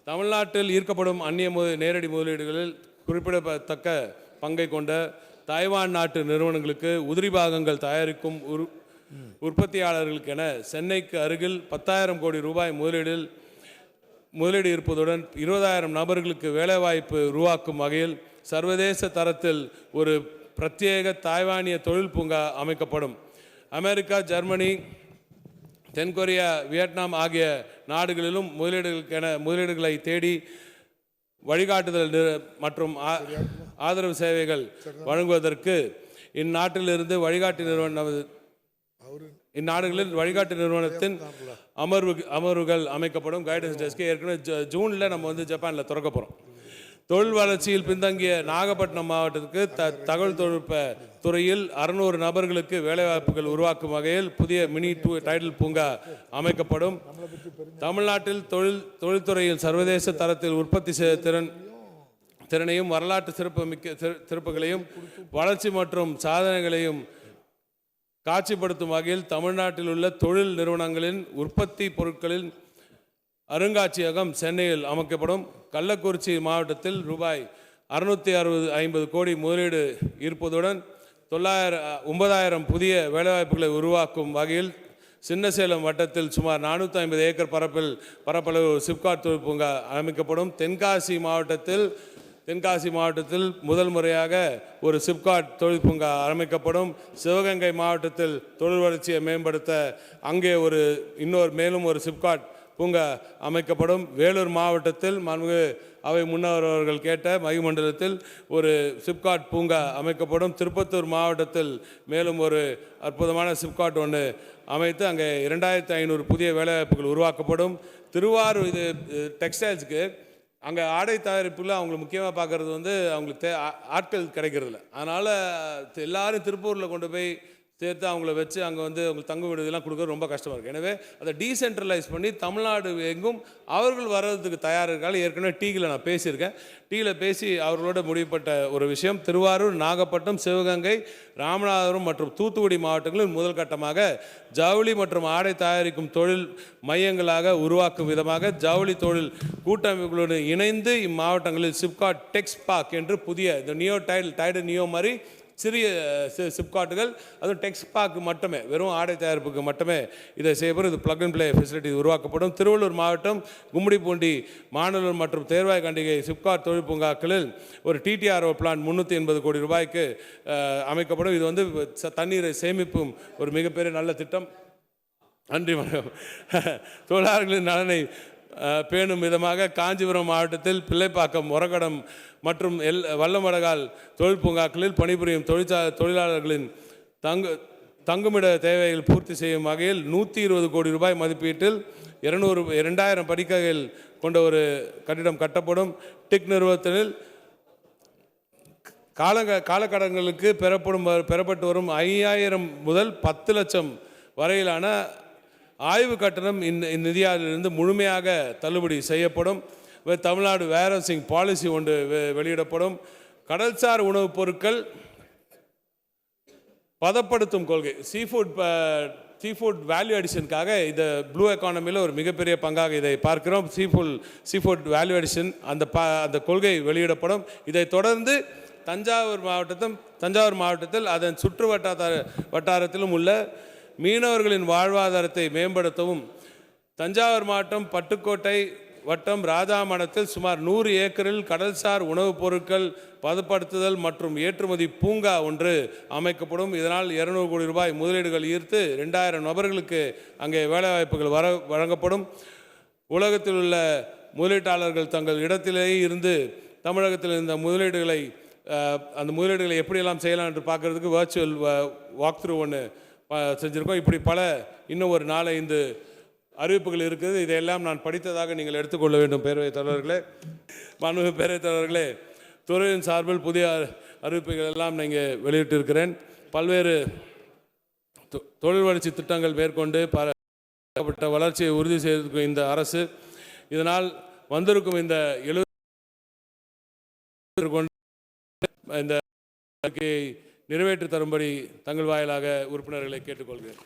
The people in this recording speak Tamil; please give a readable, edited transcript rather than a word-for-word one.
தமிழ்நாட்டில் ஈர்க்கப்படும் அந்நிய நேரடி முதலீடுகளில் குறிப்பிடத்தக்க பங்கை கொண்ட தாய்வான் நாட்டு நிறுவனங்களுக்கு உதிரி பாகங்கள் தயாரிக்கும் உற்பத்தியாளர்களுக்கென சென்னைக்கு அருகில் 10,000 கோடி ரூபாய் முதலீடு இருப்பதுடன் 20,000 நபர்களுக்கு வேலைவாய்ப்பு உருவாக்கும் வகையில் சர்வதேச தரத்தில் ஒரு பிரத்யேக தாய்வானிய தொழில் பூங்கா அமைக்கப்படும். அமெரிக்கா, ஜெர்மனி, தென்கொரியா, வியட்நாம் ஆகிய நாடுகளிலும் முதலீடுகளை தேடி வழிகாட்டுதல் மற்றும் ஆதரவு சேவைகள் வழங்குவதற்கு இந்நாடுகளில் வழிகாட்டு நிறுவனத்தின் அமர்வுகள் அமைக்கப்படும். கைடன்ஸ் டெஸ்க் ஏற்கனவே ஜூனில் நம்ம ஜப்பானில் திறக்க போகிறோம். தொழில் வளர்ச்சியில் பின்தங்கிய நாகப்பட்டினம் மாவட்டத்துக்கு தகவல் தொழில்நுட்ப துறையில் 600 நபர்களுக்கு வேலைவாய்ப்புகள் உருவாக்கும் வகையில் புதிய மினி டைடல் பூங்கா அமைக்கப்படும். தமிழ்நாட்டில் தொழில்துறையில் சர்வதேச தரத்தில் உற்பத்தி திறனையும் வரலாற்று சிறப்புகளையும் வளர்ச்சி மற்றும் சாதனைகளையும் காட்சிப்படுத்தும் வகையில் தமிழ்நாட்டில் உள்ள தொழில் நிறுவனங்களின் உற்பத்தி பொருட்களின் அருங்காட்சியகம் சென்னையில் அமைக்கப்படும். கள்ளக்குறிச்சி மாவட்டத்தில் ரூபாய் 650 கோடி முதலீடு இருப்பதுடன் 9,000 புதிய வேலைவாய்ப்புகளை உருவாக்கும் வகையில் சின்னசேலம் வட்டத்தில் சுமார் 450 ஏக்கர் பரப்பளவு சிப்காட் தொழில் பூங்கா அமைக்கப்படும். தென்காசி மாவட்டத்தில் முதல் முறையாக ஒரு சிப்காட் தொழில் பூங்கா அமைக்கப்படும். சிவகங்கை மாவட்டத்தில் தொழில் வளர்ச்சியை மேம்படுத்த அங்கே மேலும் ஒரு சிப்காட் பூங்கா அமைக்கப்படும். வேலூர் மாவட்டத்தில் அவை முன்னவர்கள் கேட்ட மகிமண்டலத்தில் ஒரு சிப்காட் பூங்கா அமைக்கப்படும். திருப்பத்தூர் மாவட்டத்தில் மேலும் ஒரு அற்புதமான சிப்காட் ஒன்று அமைத்து அங்கே 2,500 புதிய வேலைவாய்ப்புகள் உருவாக்கப்படும். திருவாரூர் டெக்ஸ்டைல்ஸுக்கு அங்கே ஆடை தயாரிப்பில் அவங்களுக்கு முக்கியமாக பார்க்குறது அவங்களுக்கு ஆட்கள் கிடைக்கிறதில்ல. அதனால் எல்லாரும் திருப்பூரில் கொண்டு போய் சேர்த்து அவங்கள வச்சு அங்கே அவங்களுக்கு தங்கும் விடுதலாம் கொடுக்க ரொம்ப கஷ்டமாக இருக்குது. எனவே அதை டீசென்ட்ரலைஸ் பண்ணி தமிழ்நாடு எங்கும் அவர்கள் வர்றதுக்கு தயார் இருக்காங்க. ஏற்கனவே டீயில் நான் பேசியிருக்கேன். டீயில் பேசி அவர்களோட முடிவுப்பட்ட ஒரு விஷயம், திருவாரூர், நாகப்பட்டினம், சிவகங்கை, ராமநாதபுரம் மற்றும் தூத்துக்குடி மாவட்டங்களில் முதல் கட்டமாக ஜவுளி மற்றும் ஆடை தயாரிக்கும் தொழில் மையங்களாக உருவாக்கும் விதமாக ஜவுளி தொழில் கூட்டமைப்புகளுடன் இணைந்து இம்மாவட்டங்களில் சிப்காட் டெக்ஸ் பார்க் என்று புதிய இந்த டைடல் நியோ மாதிரி சிறிய சிப்காட்டுகள், அதுவும் டெக்ஸ் பார்க்கு மட்டுமே, வெறும் ஆடை தயாரிப்புக்கு மட்டுமே இதை செய்யப்படும். இது பிளக் அண்ட் பிளே ஃபெசிலிட்டி உருவாக்கப்படும். திருவள்ளூர் மாவட்டம் கும்மிடிப்பூண்டி, மாநல்லூர் மற்றும் தேர்வாய் கண்டிகை சிப்காட் தொழில் பூங்காக்களில் ஒரு டிடிஆர்ஓ பிளான் 380 கோடி ரூபாய்க்கு அமைக்கப்படும். இது தண்ணீரை சேமிப்பும் ஒரு மிகப்பெரிய நல்ல திட்டம். நன்றி வணக்கம். தொழிலாளர்களின் நலனை பேணும் விதமாக காஞ்சிபுரம் மாவட்டத்தில் பிள்ளைப்பாக்கம், ஒரகடம் மற்றும் வல்லமடகால் தொழில் பூங்காக்களில் பணிபுரியும் தொழிலாளர்களின் தங்குமிட தேவைகள் பூர்த்தி செய்யும் வகையில் 120 கோடி ரூபாய் மதிப்பீட்டில் 2,000 படுக்கைகள் கொண்ட ஒரு கட்டிடம் கட்டப்படும். டிக் நிறுவனத்தில் காலக்கடன்களுக்கு பெறப்பட்டு வரும் 5,000 முதல் 10 லட்சம் வரையிலான ஆய்வு கட்டணம் இந்நிதியிலிருந்து முழுமையாக தள்ளுபடி செய்யப்படும். தமிழ்நாடு வேர்ஹவுசிங் பாலிசி ஒன்று வெளியிடப்படும். கடல்சார் உணவுப் பொருட்கள் பதப்படுத்தும் கொள்கை, சீஃபுட் வேல்யூ அடிஷனுக்காக இந்த ப்ளூ எக்கானமியில் ஒரு மிகப்பெரிய பங்காக இதை பார்க்கிறோம். சீஃபுட் வேல்யூ அடிஷன் அந்த கொள்கை வெளியிடப்படும். இதை தொடர்ந்து தஞ்சாவூர் மாவட்டத்தில் அதன் சுற்று வட்டாரத்திலும் உள்ள மீனவர்களின் வாழ்வாதாரத்தை மேம்படுத்தவும் தஞ்சாவூர் மாவட்டம் பட்டுக்கோட்டை வட்டம் ராஜாமணத்தில் சுமார் 100 ஏக்கரில் கடல்சார் உணவுப் பொருட்கள் பதப்படுத்துதல் மற்றும் ஏற்றுமதி பூங்கா ஒன்று அமைக்கப்படும். இதனால் 200 கோடி ரூபாய் முதலீடுகள் ஈர்த்து 2,000 நபர்களுக்கு அங்கே வேலைவாய்ப்புகள் வழங்கப்படும். உலகத்தில் உள்ள முதலீட்டாளர்கள் தங்கள் இடத்திலேயே இருந்து தமிழகத்தில் இந்த அந்த முதலீடுகளை எப்படியெல்லாம் செய்யலாம் என்று பார்க்கறதுக்கு வர்ச்சுவல் வாக் த்ரூ ஒன்று செஞ்சுருக்கோம். இப்படி இன்னும் ஒரு 4-5 அறிவிப்புகள் இருக்குது. இதையெல்லாம் நான் படித்ததாக நீங்கள் எடுத்துக்கொள்ள வேண்டும். பேரவைத் தலைவர்களே, மாண்புமிகு பேரவைத் தலைவர்களே, துறையின் சார்பில் புதிய அறிவிப்புகள் எல்லாம் நீங்கள் வெளியிட்டிருக்கிறேன். பல்வேறு தொழில் வளர்ச்சி திட்டங்கள் மேற்கொண்டு வளர்ச்சியை உறுதி செய்திருக்கும் இந்த அரசு, இதனால் வந்திருக்கும் இந்த 70 நிறைவேற்றி தரும்படி தங்கள் வாயிலாக உறுப்பினர்களை கேட்டுக்கொள்கிறேன்.